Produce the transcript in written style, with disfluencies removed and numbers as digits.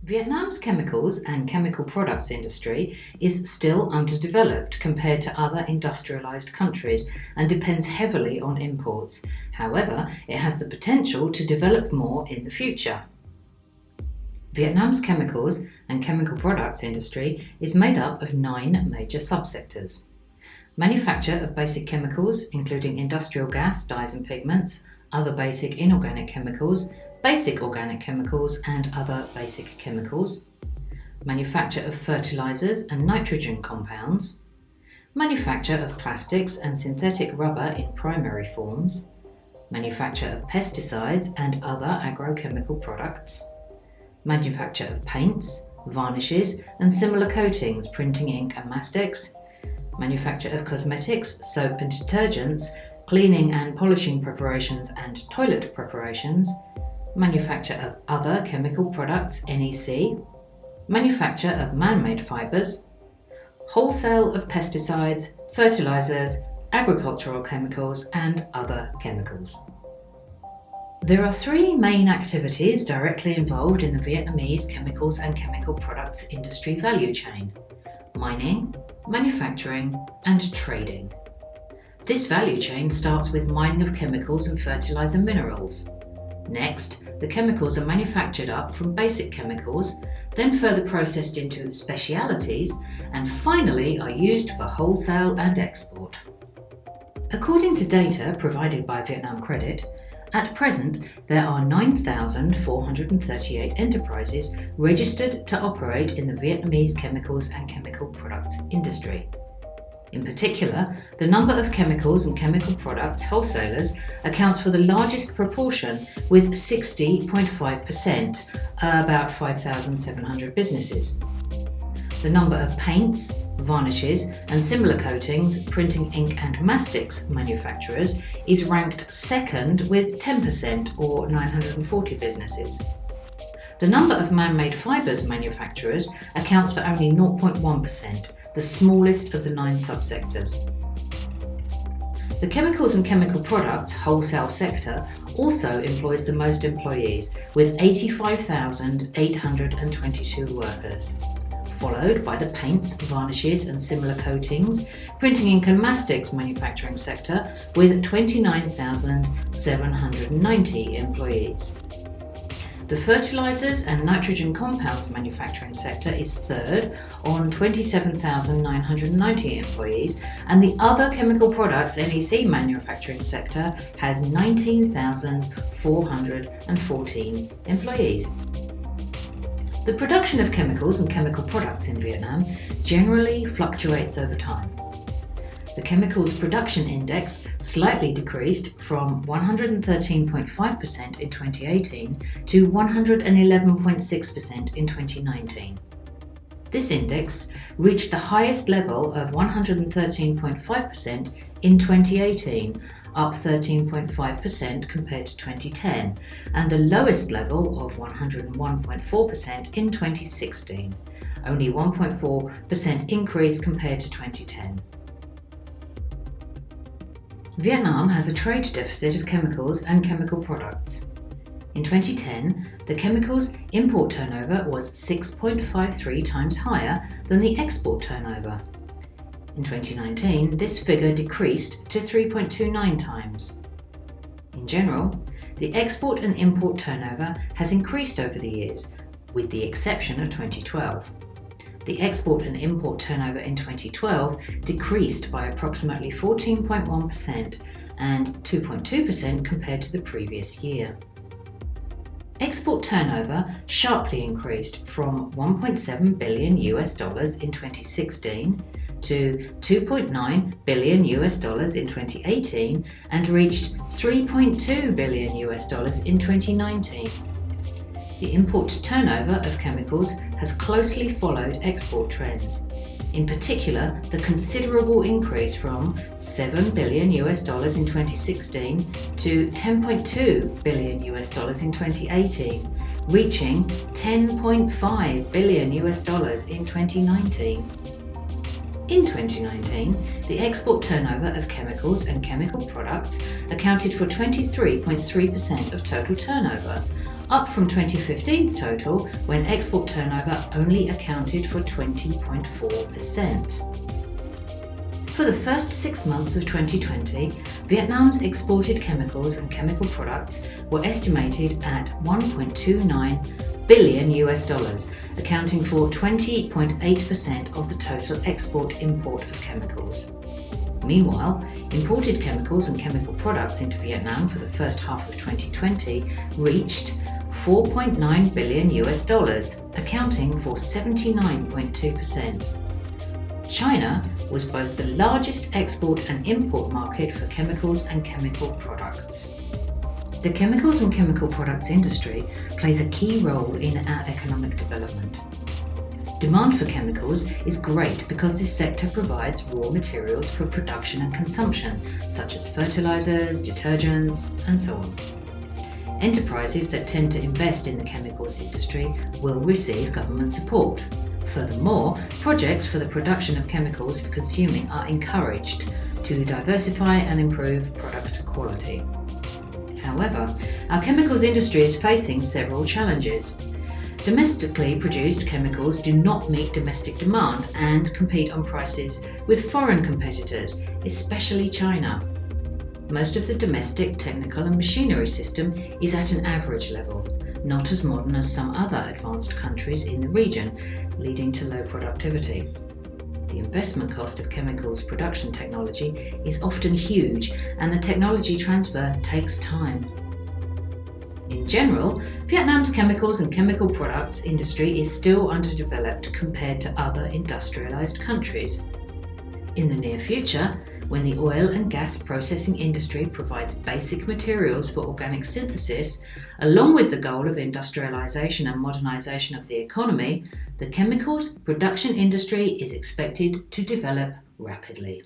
Vietnam's chemicals and chemical products industry is still underdeveloped compared to other industrialized countries and depends heavily on imports. However, it has the potential to develop more in the future. Vietnam's chemicals and chemical products industry is made up of 9 major subsectors. Manufacture of basic chemicals, including industrial gas, dyes and pigments, other basic inorganic chemicals, basic organic chemicals and other basic chemicals, manufacture of fertilizers and nitrogen compounds, manufacture of plastics and synthetic rubber in primary forms, manufacture of pesticides and other agrochemical products, manufacture of paints, varnishes and similar coatings, printing ink and mastics, manufacture of cosmetics, soap and detergents, cleaning and polishing preparations and toilet preparations, manufacture of other chemical products (NEC), manufacture of man-made fibres, wholesale of pesticides, fertilizers, agricultural chemicals and other chemicals. There are 3 main activities directly involved in the Vietnamese chemicals and chemical products industry value chain: mining, manufacturing and trading. This value chain starts with mining of chemicals and fertilizer minerals. Next, the chemicals are manufactured up from basic chemicals, then further processed into specialities, and finally are used for wholesale and export. According to data provided by VietnamCredit, at present there are 9,438 enterprises registered to operate in the Vietnamese chemicals and chemical products industry. In particular, the number of chemicals and chemical products wholesalers accounts for the largest proportion, with 60.5%, about 5,700 businesses. The number of paints, varnishes and similar coatings, printing ink and mastics manufacturers is ranked second with 10%, or 940 businesses. The number of man-made fibres manufacturers accounts for only 0.1%, the smallest of the 9 subsectors. The chemicals and chemical products wholesale sector also employs the most employees, with 85,822 workers, followed by the paints, varnishes and similar coatings, printing ink and mastics manufacturing sector with 29,790 employees. The fertilizers and nitrogen compounds manufacturing sector is third on 27,990 employees, and the other chemical products NEC manufacturing sector has 19,414 employees. The production of chemicals and chemical products in Vietnam generally fluctuates over time. The chemicals production index slightly decreased from 113.5% in 2018 to 111.6% in 2019. This index reached the highest level of 113.5% in 2018, up 13.5% compared to 2010, and the lowest level of 101.4% in 2016, only 1.4% increase compared to 2010. Vietnam has a trade deficit of chemicals and chemical products. In 2010, the chemicals import turnover was 6.53 times higher than the export turnover. In 2019, this figure decreased to 3.29 times. In general, the export and import turnover has increased over the years, with the exception of 2012. The export and import turnover in 2012 decreased by approximately 14.1% and 2.2% compared to the previous year. Export turnover sharply increased from $1.7 billion in 2016 to $2.9 billion in 2018 and reached $3.2 billion in 2019. The import turnover of chemicals has closely followed export trends. In particular, the considerable increase from $7 billion in 2016 to $10.2 billion in 2018, reaching $10.5 billion in 2019. In 2019, the export turnover of chemicals and chemical products accounted for 23.3% of total turnover, up from 2015's total when export turnover only accounted for 20.4%. For the first 6 months of 2020, Vietnam's exported chemicals and chemical products were estimated at $1.29 billion, accounting for 20.8% of the total export-import of chemicals. Meanwhile, imported chemicals and chemical products into Vietnam for the first half of 2020 reached $4.9 billion, accounting for 79.2%. China was both the largest export and import market for chemicals and chemical products. The chemicals and chemical products industry plays a key role in our economic development. Demand for chemicals is great because this sector provides raw materials for production and consumption, such as fertilizers, detergents, and so on. Enterprises that tend to invest in the chemicals industry will receive government support. Furthermore, projects for the production of chemicals for consuming are encouraged to diversify and improve product quality. However, our chemicals industry is facing several challenges. Domestically produced chemicals do not meet domestic demand and compete on prices with foreign competitors, especially China. Most of the domestic technical and machinery system is at an average level, not as modern as some other advanced countries in the region, leading to low productivity. The investment cost of chemicals production technology is often huge, and the technology transfer takes time. In general, Vietnam's chemicals and chemical products industry is still underdeveloped compared to other industrialized countries. In the near future, when the oil and gas processing industry provides basic materials for organic synthesis, along with the goal of industrialization and modernization of the economy, the chemicals production industry is expected to develop rapidly.